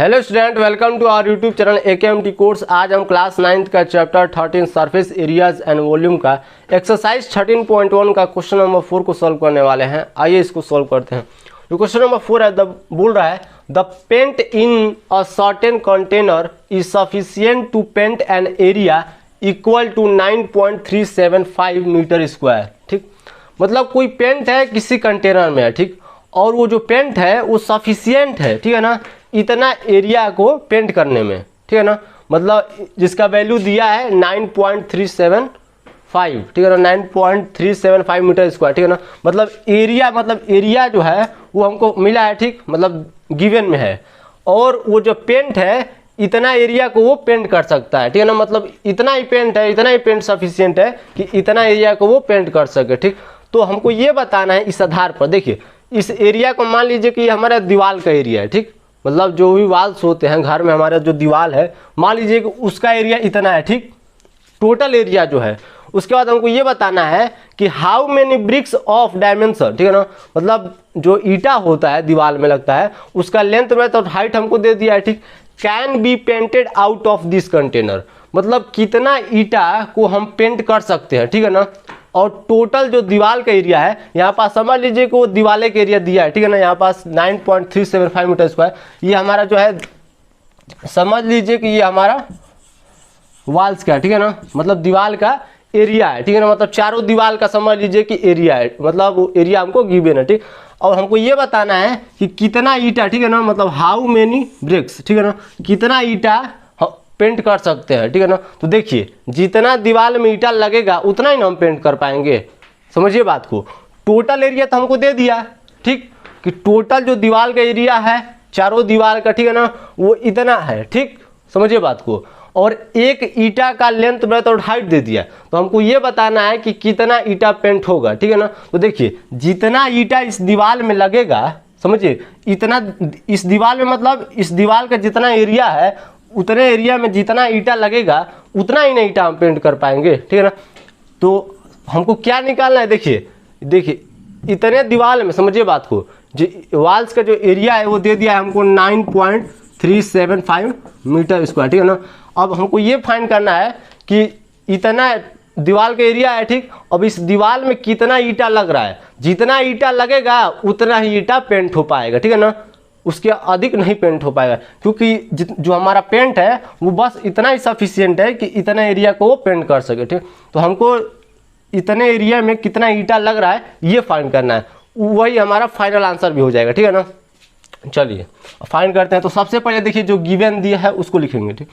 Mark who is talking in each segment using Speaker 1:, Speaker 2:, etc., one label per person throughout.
Speaker 1: Hello student, welcome to our YouTube channel AKMT course. आज हम class 9th का chapter 13 surface areas and volume का exercise 13.1 का question number 4 को solve करने वाले हैं। आइए इसको सॉल्व करते हैं। जो क्वेश्चन नंबर 4 है, बोल रहा है the paint in a certain container is sufficient to paint an area equal to 9.375 metre square. ठीक, मतलब कोई पेंट है किसी कंटेनर में है, ठीक, और वो जो पेंट है वो सफिशिएंट है, ठीक है ना, इतना एरिया को पेंट करने में, ठीक है ना, मतलब जिसका वैल्यू दिया है 9.375, ठीक है ना, 9.375 मीटर स्क्वायर, ठीक है ना, मतलब एरिया जो है वो हमको मिला है, ठीक, मतलब गिवन में है, और वो जो पेंट है इतना एरिया को वो पेंट कर सकता है, ठीक है ना, मतलब इतना ही पेंट है, इतना ही पेंट सफिशिएंट है कि इतना एरिया को वो पेंट कर सके। ठीक, तो हमको ये बताना है इस आधार पर। देखिए, इस एरिया को मान लीजिए कि हमारा दीवार का एरिया है, ठीक, मतलब जो भी वॉल्स होते हैं घर में, हमारा जो दीवार है मान लीजिए कि उसका एरिया इतना है, ठीक, टोटल एरिया जो है। उसके बाद हमको ये बताना है कि how many bricks of dimension, ठीक है ना, मतलब जो ईटा होता है दीवार में लगता है उसका लेंथ ब्रेड्थ और हाइट हमको दे दिया है, ठीक, can be painted out of this container, मतलब कितना ईटा को हम पेंट कर सकते हैं, ठीक है ना, और टोटल जो दीवार का एरिया है यहाँ पास समझ लीजिए कि वो दीवार का एरिया दिया है, ठीक है ना, यहाँ पास 9.375 मीटर स्क्वायर, ये हमारा जो है समझ लीजिए कि ये हमारा वॉल्स का, ठीक है ना, मतलब दीवार का एरिया है, ठीक है ना, मतलब चारों दीवार का समझ लीजिए कि एरिया है, मतलब वो एरिया हमको गिवन है, ठीक। और हमको ये बताना है कि कितना ईटा, ठीक है ना, मतलब हाउ मेनी ब्रिक्स, ठीक है ना, कितना ईटा पेंट कर सकते हैं, ठीक है ना। तो देखिए, जितना दीवार में ईटा लगेगा उतना ही ना हम पेंट कर पाएंगे, समझिए बात को। टोटल एरिया तो हमको दे दिया, ठीक, कि टोटल जो दीवार का एरिया है चारों दीवार का, ठीक है ना, वो इतना है, ठीक, समझिए बात को। और एक ईटा का लेंथ ब्रेड्थ और हाइट दे दिया, तो हमको ये बताना है कि कितना ईटा पेंट होगा, ठीक है ना। तो देखिए, जितना ईटा इस दीवार में लगेगा, समझिए, इतना इस दीवार में, मतलब इस दीवार का जितना एरिया है उतने एरिया में जितना ईटा लगेगा उतना ही नहीं ईटा हम पेंट कर पाएंगे, ठीक है ना। तो हमको क्या निकालना है, देखिए इतने दीवार में, समझिए बात को, जो वॉल्स का जो एरिया है वो दे दिया है हमको 9.375 मीटर स्क्वायर, ठीक है ना। अब हमको ये फाइंड करना है कि इतना दीवार का एरिया है, ठीक, अब इस दीवार में कितना ईटा लग रहा है, जितना ईटा लगेगा उतना ही ईटा पेंट हो पाएगा, ठीक है ना, उसके अधिक नहीं पेंट हो पाएगा, क्योंकि जो हमारा पेंट है वो बस इतना ही सफिशिएंट है कि इतना एरिया को वो पेंट कर सके, ठीक। तो हमको इतने एरिया में कितना ईटा लग रहा है ये फाइंड करना है, वही हमारा फाइनल आंसर भी हो जाएगा, ठीक है ना। चलिए फाइंड करते हैं। तो सबसे पहले देखिए जो गिवन दिया है उसको लिखेंगे, ठीक,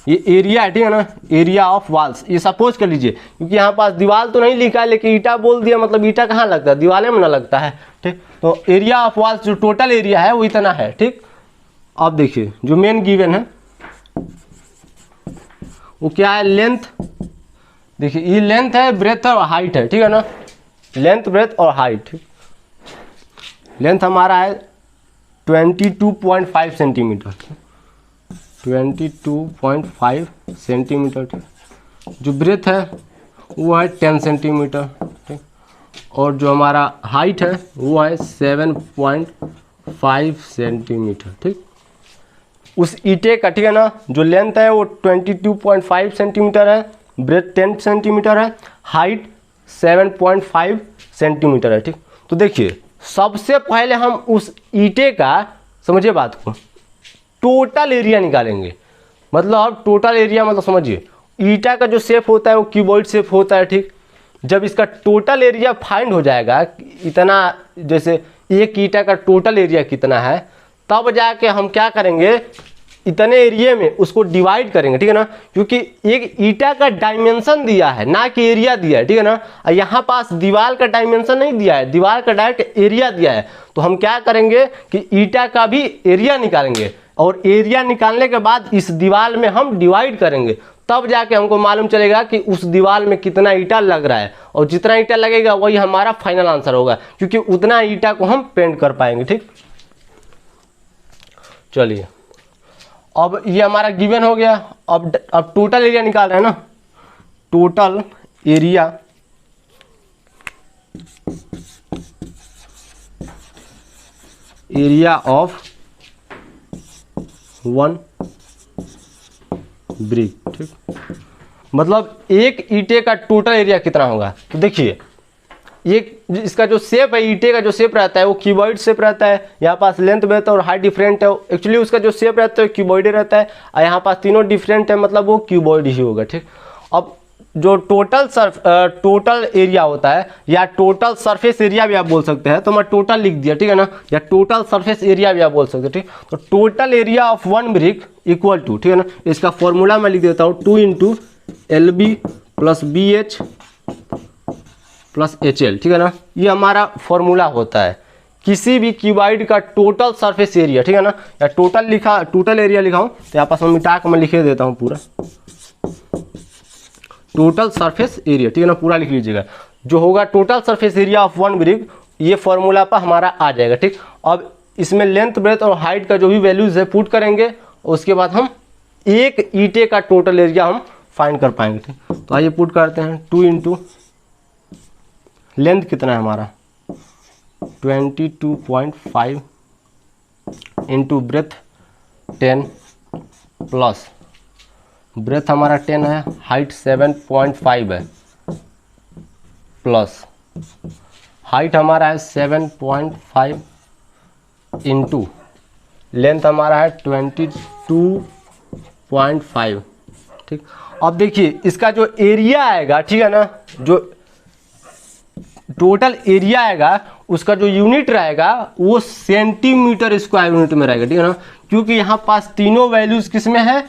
Speaker 1: ये एरिया है, ठीक है ना, एरिया ऑफ वॉल्स, ये सपोज कर लीजिए, क्योंकि यहाँ पास दीवार तो नहीं लिखा है लेकिन ईटा बोल दिया, मतलब ईटा कहाँ लगता है, दीवार में ना लगता है, ठीक। तो एरिया ऑफ वॉल्स जो टोटल एरिया है वो इतना है, ठीक। अब देखिए जो मेन गिवन है वो क्या है, लेंथ, देखिए ये लेंथ है, ब्रेथ और हाइट है, ठीक है ना, लेंथ ब्रेथ और हाइट। लेंथ हमारा है 22.5 सेंटीमीटर, 22.5 सेंटीमीटर, ठीक। जो ब्रेथ है वो है 10 सेंटीमीटर, ठीक, और जो हमारा हाइट है वो है 7.5 सेंटीमीटर, ठीक। उस ईटे का, ठीक है ना, जो लेंथ है वो 22.5 सेंटीमीटर है, ब्रेथ 10 सेंटीमीटर है, हाइट 7.5 सेंटीमीटर है, ठीक। तो देखिए सबसे पहले हम उस ईटे का, समझिए बात को, टोटल एरिया निकालेंगे, मतलब टोटल एरिया, मतलब समझिए ईटा का जो शेप होता है वो क्यूबॉइड शेप होता है, ठीक। जब इसका टोटल एरिया फाइंड हो जाएगा इतना, जैसे एक ईटा का टोटल एरिया कितना है, तब जाके हम क्या करेंगे, इतने एरिया में उसको डिवाइड करेंगे, ठीक है ना, क्योंकि एक ईटा का डायमेंशन दिया है ना कि एरिया दिया है, ठीक है ना। यहाँ पास दीवार का डायमेंशन नहीं दिया है, दीवार का डायरेक्ट एरिया दिया है। तो हम क्या करेंगे कि ईटा का भी एरिया निकालेंगे, और एरिया निकालने के बाद इस दीवार में हम डिवाइड करेंगे, तब जाके हमको मालूम चलेगा कि उस दीवार में कितना ईटा लग रहा है, और जितना ईटा लगेगा वही हमारा फाइनल आंसर होगा, क्योंकि उतना ईटा को हम पेंट कर पाएंगे, ठीक। चलिए अब ये हमारा गिवन हो गया। अब टोटल एरिया निकाल रहे हैं ना, टोटल एरिया ऑफ 1 ब्रिक, ठीक। मतलब एक ईंटे का टोटल एरिया कितना होगा, तो देखिए एक इसका जो शेप है, ईंटे का जो शेप रहता है वो क्यूबॉइड शेप रहता है। यहाँ पास लेंथ बेथ और हाइट डिफरेंट है, एक्चुअली उसका जो शेप रहता है क्यूबॉइड रहता है, और यहाँ पास तीनों डिफरेंट है, मतलब वो क्यूबॉइड ही होगा, ठीक। अब जो टोटल एरिया होता है या टोटल सरफेस एरिया भी आप बोल सकते हैं, तो मैं टोटल लिख दिया, ठीक है ना, या टोटल सरफेस एरिया भी आप बोल सकते हैं, ठीक। तो total area of 1 brick equal to, ठीक है ना, इसका फॉर्मूला मैं लिख देता हूँ 2 × LB + BH + HL, ठीक है ना। ये हमारा फॉर्मूला होता है किसी भी क्यूबॉइड का टोटल सरफेस एरिया, ठीक है ना, या टोटल एरिया लिखा हूँ तो यहाँ पास मैं मिटा के मैं लिखे देता हूँ पूरा टोटल सरफेस एरिया, ठीक है ना, पूरा लिख लीजिएगा। जो होगा total surface area of 1 brick, ये फॉर्मूला पर हमारा आ जाएगा, ठीक। अब इसमें लेंथ ब्रेथ और हाइट का जो भी वैल्यूज है पुट करेंगे, उसके बाद हम एक ईंटे का टोटल एरिया हम फाइंड कर पाएंगे, ठीक। तो आइए पुट करते हैं 2 × लेंथ कितना है हमारा 22.5 × ब्रेथ 10 प्लस ब्रेथ हमारा 10 है, हाइट 7.5 है, प्लस हाइट हमारा है 7.5 × लेंथ हमारा है 22.5, ठीक। अब देखिए इसका जो एरिया आएगा, ठीक है ना, जो टोटल एरिया आएगा उसका जो यूनिट रहेगा वो सेंटीमीटर स्क्वायर यूनिट में रहेगा, ठीक है ना, क्योंकि यहाँ पास तीनों वैल्यूज किस में है,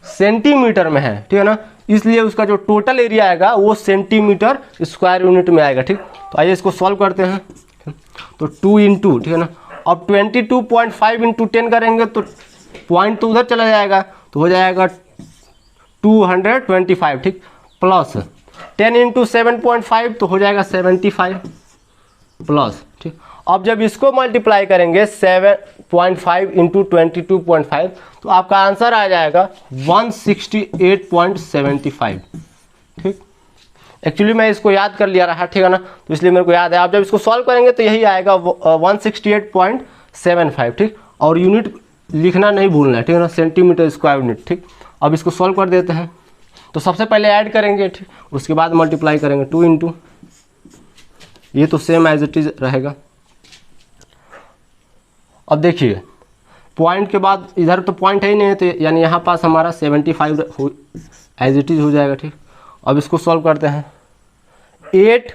Speaker 1: सेंटीमीटर में है, ठीक है ना, इसलिए उसका जो टोटल एरिया आएगा वो सेंटीमीटर स्क्वायर यूनिट में आएगा, ठीक। तो आइए इसको सॉल्व करते हैं। तो 2 × ठीक है ना, अब 22.5 × 10 करेंगे तो पॉइंट तो उधर चला जाएगा, तो हो जाएगा 225, ठीक, प्लस 10 × 7.5 तो हो जाएगा 75 प्लस, ठीक। अब जब इसको मल्टीप्लाई करेंगे 7.5 × 22.5 तो आपका आंसर आ जाएगा 168.75, ठीक। एक्चुअली मैं इसको याद कर लिया रहा, ठीक है ना, तो इसलिए मेरे को याद है। आप जब इसको सॉल्व करेंगे तो यही आएगा 168.75, ठीक। और यूनिट लिखना नहीं भूलना है, ठीक है ना, सेंटीमीटर स्क्वायर यूनिट, ठीक। अब इसको सॉल्व कर देते हैं। तो सबसे पहले ऐड करेंगे, ठीक, उसके बाद मल्टीप्लाई करेंगे 2 × ये तो सेम एज इट इज रहेगा। अब देखिए पॉइंट के बाद इधर तो पॉइंट है ही नहीं है, तो यानी यहाँ पास हमारा 75 एज इट इज हो जाएगा, ठीक। अब इसको सॉल्व करते हैं 8,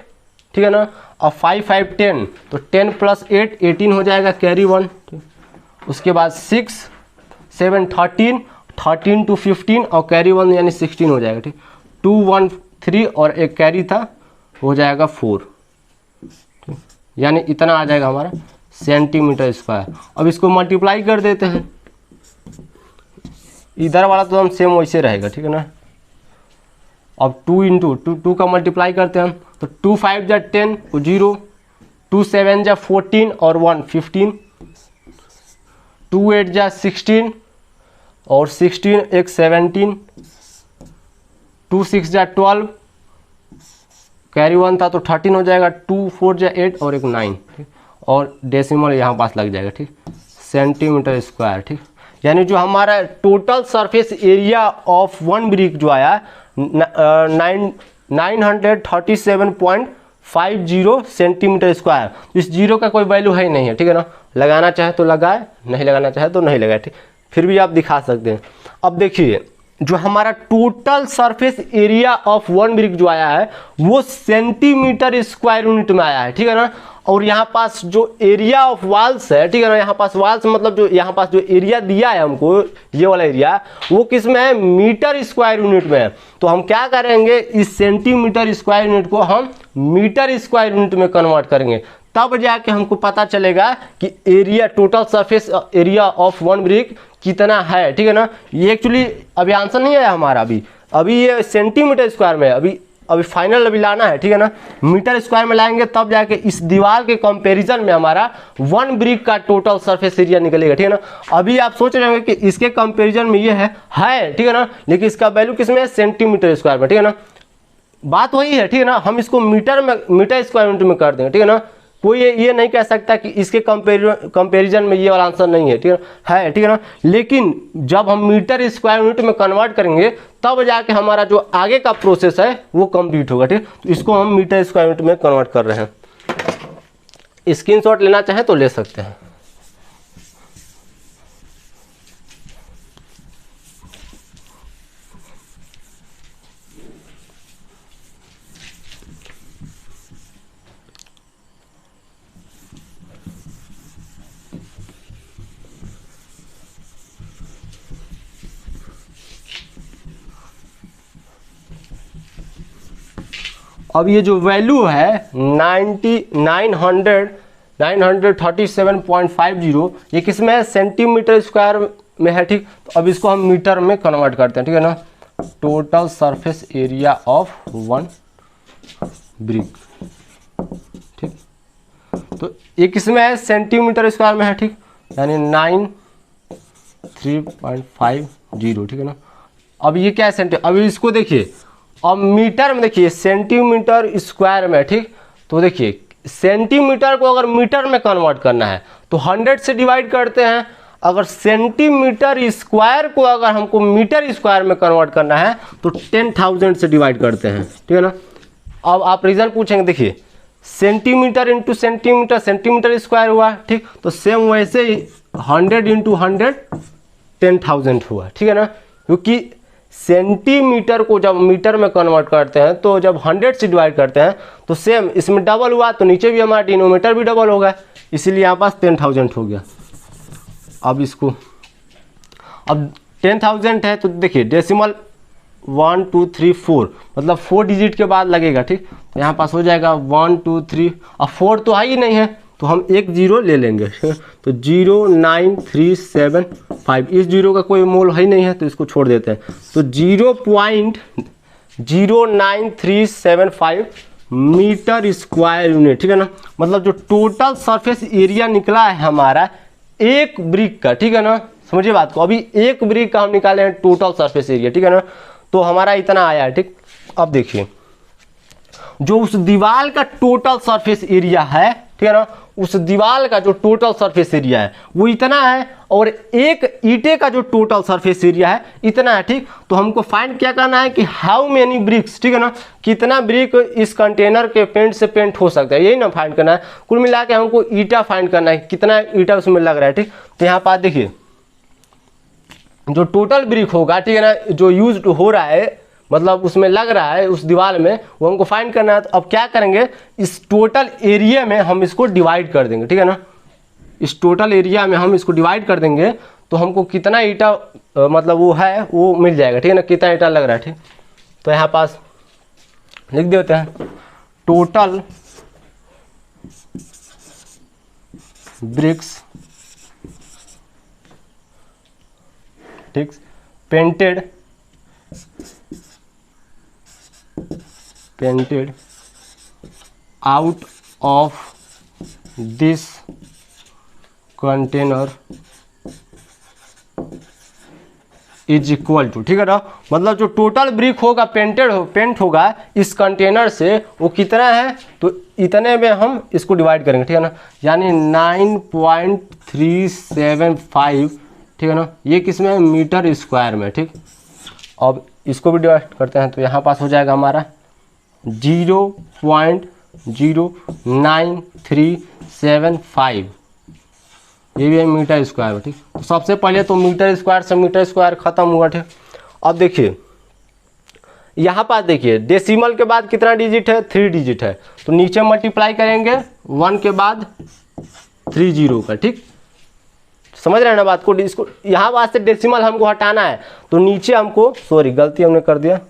Speaker 1: ठीक है ना, और 5 5 10 तो 10 + 8 18 हो जाएगा, कैरी 1, ठीक। उसके बाद 6 7 13 13 to 15 और कैरी 1 यानी 16 हो जाएगा, ठीक। 2 1 3 और एक कैरी था, हो जाएगा 4, ठीक, यानी इतना आ जाएगा हमारा सेंटीमीटर स्क्वायर। अब इसको मल्टीप्लाई कर देते हैं, इधर वाला तो हम सेम वैसे रहेगा, ठीक है ना। अब 2 × 2 का मल्टीप्लाई करते हैं हम, तो 2 5 जा 10 0, 2 7 जा 14 और 1 15, 2 8 जा 16 और 16 एक 17, 2 6 जा 12, कैरी 1 था तो 13 हो जाएगा, 2 4 जा 8 और एक 9, ठीक, और डेसिमल यहाँ पास लग जाएगा, ठीक, सेंटीमीटर स्क्वायर, ठीक। यानी जो हमारा total surface area of 1 brick जो आया 937.50 सेंटीमीटर स्क्वायर। इस जीरो का कोई वैल्यू है ही नहीं है, ठीक है ना, लगाना चाहे तो लगाए, नहीं लगाना चाहे तो नहीं लगाए, ठीक, फिर भी आप दिखा सकते हैं। अब देखिए जो हमारा total surface area of 1 brick जो आया है वो सेंटीमीटर स्क्वायर यूनिट में आया है, ठीक है ना। और यहाँ पास जो एरिया ऑफ वॉल्स है, ठीक है ना, यहाँ पास वॉल्स मतलब जो यहाँ पास जो एरिया दिया है हमको, ये वाला एरिया वो किस में है, मीटर स्क्वायर यूनिट में है। तो हम क्या करेंगे, इस सेंटीमीटर स्क्वायर यूनिट को हम मीटर स्क्वायर यूनिट में कन्वर्ट करेंगे, तब जाके हमको पता चलेगा कि area total surface area of 1 brick कितना है, ठीक है ना। ये एक्चुअली अभी आंसर नहीं आया हमारा, अभी ये सेंटीमीटर स्क्वायर में है, अभी फाइनल अभी लाना है, ठीक है ना। मीटर स्क्वायर में लाएंगे तब जाके इस दीवार के कंपैरिजन में हमारा 1 ब्रिक का टोटल सरफेस एरिया निकलेगा, ठीक है ना। अभी आप सोच रहे होंगे कि इसके कंपैरिजन में ये है ठीक है ना, लेकिन इसका वैल्यू किसमें है, सेंटीमीटर स्क्वायर में, ठीक है ना। बात वही है, ठीक है ना। हम इसको मीटर स्क्वायर यूनिट में कर देंगे, ठीक है ना, कोई ये नहीं कह सकता कि इसके कंपेरिजन में ये वाला आंसर नहीं है, ठीक है, ठीक है ना। लेकिन जब हम मीटर स्क्वायर यूनिट में कन्वर्ट करेंगे तब जाके हमारा जो आगे का प्रोसेस है वो कंप्लीट होगा, ठीक। तो इसको हम मीटर स्क्वायर यूनिट में कन्वर्ट कर रहे हैं। स्क्रीनशॉट लेना चाहें तो ले सकते हैं। अब ये जो वैल्यू है 937.50 ये किसमें है, सेंटीमीटर स्क्वायर में है, ठीक। तो अब इसको हम मीटर में कन्वर्ट करते हैं, ठीक है ना। Total surface area of one brick, ठीक। तो ये किसमें है, सेंटीमीटर स्क्वायर में है, ठीक, यानी 93.50, ठीक है ना। अब ये क्या है, अब इसको देखिए, अब मीटर में देखिए सेंटीमीटर स्क्वायर में, ठीक। तो देखिए सेंटीमीटर को अगर मीटर में कन्वर्ट करना है तो 100 से डिवाइड करते हैं। अगर सेंटीमीटर स्क्वायर को अगर हमको मीटर स्क्वायर में कन्वर्ट करना है तो 10,000 से डिवाइड करते हैं, ठीक है ना। अब आप रीजन पूछेंगे, देखिए centimetre into centimetre, centimetre square हुआ, ठीक। तो सेम वैसे ही 100 इंटू 100 10,000 हुआ, ठीक है ना। क्योंकि सेंटीमीटर को जब मीटर में कन्वर्ट करते हैं तो जब 100 से डिवाइड करते हैं तो सेम इसमें डबल हुआ, तो नीचे भी हमारा डिनोमीटर भी डबल होगा, इसीलिए यहाँ पास 10,000 हो गया। अब इसको, अब 10,000 है तो देखिए डेसिमल 1 2 3 4 मतलब 4 डिजिट के बाद लगेगा, ठीक। तो यहाँ पास हो जाएगा 1 2 3, अब 4 तो है ही नहीं है तो हम एक जीरो ले लेंगे, तो 09375, इस जीरो का कोई मोल है ही नहीं है तो इसको छोड़ देते हैं। तो 0.09375 मीटर स्क्वायर यूनिट, ठीक है ना। मतलब जो टोटल सरफेस एरिया निकला है हमारा एक ब्रिक का, ठीक है ना, समझिए बात को। अभी एक ब्रिक का हम निकाले हैं टोटल सरफेस एरिया, ठीक है ना, तो हमारा इतना आया है, ठीक। अब देखिए जो उस दीवार का टोटल सरफेस एरिया है, ठीक है ना, उस दीवार का जो टोटल सरफेस एरिया है वो इतना है, और एक ईंटे का जो टोटल सरफेस एरिया है इतना है, ठीक। तो हमको फाइंड क्या करना है कि हाउ मेनी ब्रिक्स, ठीक है ना, कितना ब्रिक इस कंटेनर के पेंट से पेंट हो सकता है, यही ना फाइंड करना है। कुल मिला के हमको ईटा फाइंड करना है, कितना ईटा उसमें लग रहा है, ठीक। तो यहाँ पर देखिए जो टोटल ब्रिक होगा, ठीक है ना, जो यूज हो रहा है, मतलब उसमें लग रहा है उस दीवार में, वो हमको फाइंड करना है। तो अब क्या करेंगे, इस टोटल एरिया में हम इसको डिवाइड कर देंगे, ठीक है ना। इस टोटल एरिया में हम इसको डिवाइड कर देंगे तो हमको कितना ईटा मतलब वो है वो मिल जाएगा, ठीक है ना, कितना ईटा लग रहा है, ठीक। तो यहाँ पास लिख देते हैं टोटल ब्रिक्स, ठीक, painted out of this container is equal to, ठीक है ना। मतलब जो टोटल ब्रिक होगा पेंट होगा इस कंटेनर से वो कितना है, तो इतने में हम इसको डिवाइड करेंगे, ठीक है ना, यानी 9.375, ठीक है ना। ये किसमें है, मीटर स्क्वायर में, ठीक। अब इसको भी डिवाइड करते हैं तो यहाँ पास हो जाएगा हमारा 0.09375, ये भी है मीटर स्क्वायर में, ठीक। तो सबसे पहले तो मीटर स्क्वायर से मीटर स्क्वायर खत्म हुआ, ठीक। अब देखिए यहाँ पास देखिए डेसिमल के बाद कितना डिजिट है, 3 डिजिट है, तो नीचे मल्टीप्लाई करेंगे 1 के बाद 3 0 का, ठीक। समझ रहे हैं ना बात को। इसको यहाँ पास से डेसिमल हमको हटाना है तो नीचे हमको, सॉरी गलती हमने कर दिया,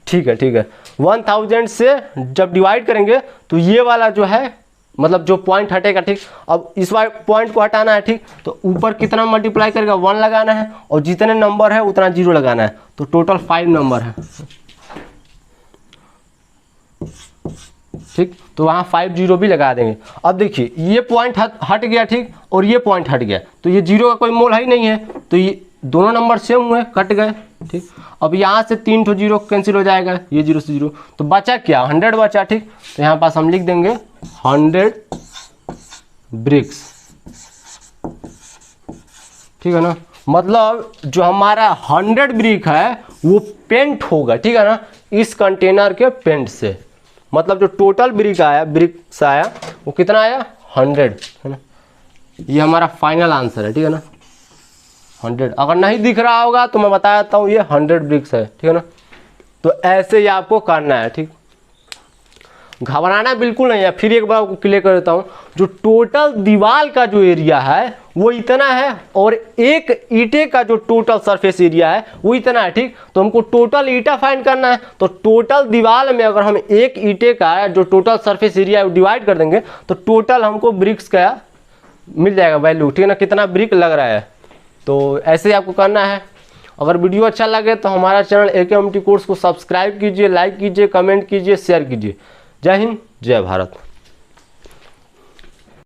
Speaker 1: ठीक है, ठीक है, 1000 से जब डिवाइड करेंगे तो ये वाला जो है मतलब जो पॉइंट हटेगा, ठीक। अब इस वाले पॉइंट को हटाना है, ठीक। तो ऊपर कितना मल्टीप्लाई करेगा, 1 लगाना है, और जितने नंबर है उतना 0 लगाना है, तो टोटल 5 नंबर है, ठीक। तो वहाँ 5 0 भी लगा देंगे। अब देखिए ये पॉइंट हट गया, ठीक, और ये पॉइंट हट गया, तो ये 0 का कोई मोल है ही नहीं है, तो ये दोनों नंबर सेम हुए, कट गए, ठीक। अब यहाँ से 3 तो 0 कैंसिल हो जाएगा, ये 0 से 0, तो बचा क्या, 100 बचा, ठीक। तो यहाँ पास हम लिख देंगे 100 ब्रिक्स, ठीक है ना। मतलब जो हमारा 100 ब्रिक है वो पेंट होगा, ठीक है ना, इस कंटेनर के पेंट से। मतलब जो टोटल ब्रिक्स आया वो कितना आया 100, है ना। ये हमारा फाइनल आंसर है, ठीक है ना, 100। अगर नहीं दिख रहा होगा तो मैं बता देता हूँ ये 100 ब्रिक्स है, ठीक है ना। तो ऐसे ही आपको करना है, ठीक, घबराना बिल्कुल नहीं है। फिर एक बार आपको क्लियर कर देता हूँ, जो टोटल दीवार का जो एरिया है वो इतना है और एक ईंटे का जो टोटल सरफेस एरिया है वो इतना है, ठीक। तो हमको टोटल ईंटा फाइंड करना है, तो टोटल दीवार में अगर हम एक ईंटे का जो टोटल सरफेस एरिया है डिवाइड कर देंगे तो टोटल हमको ब्रिक्स का मिल जाएगा वैल्यू, ठीक है ना, कितना ब्रिक लग रहा है। तो ऐसे ही आपको करना है। अगर वीडियो अच्छा लगे तो हमारा चैनल AKMT कोर्स को सब्सक्राइब कीजिए, लाइक कीजिए, कमेंट कीजिए, शेयर कीजिए। जय हिंद, जय भारत।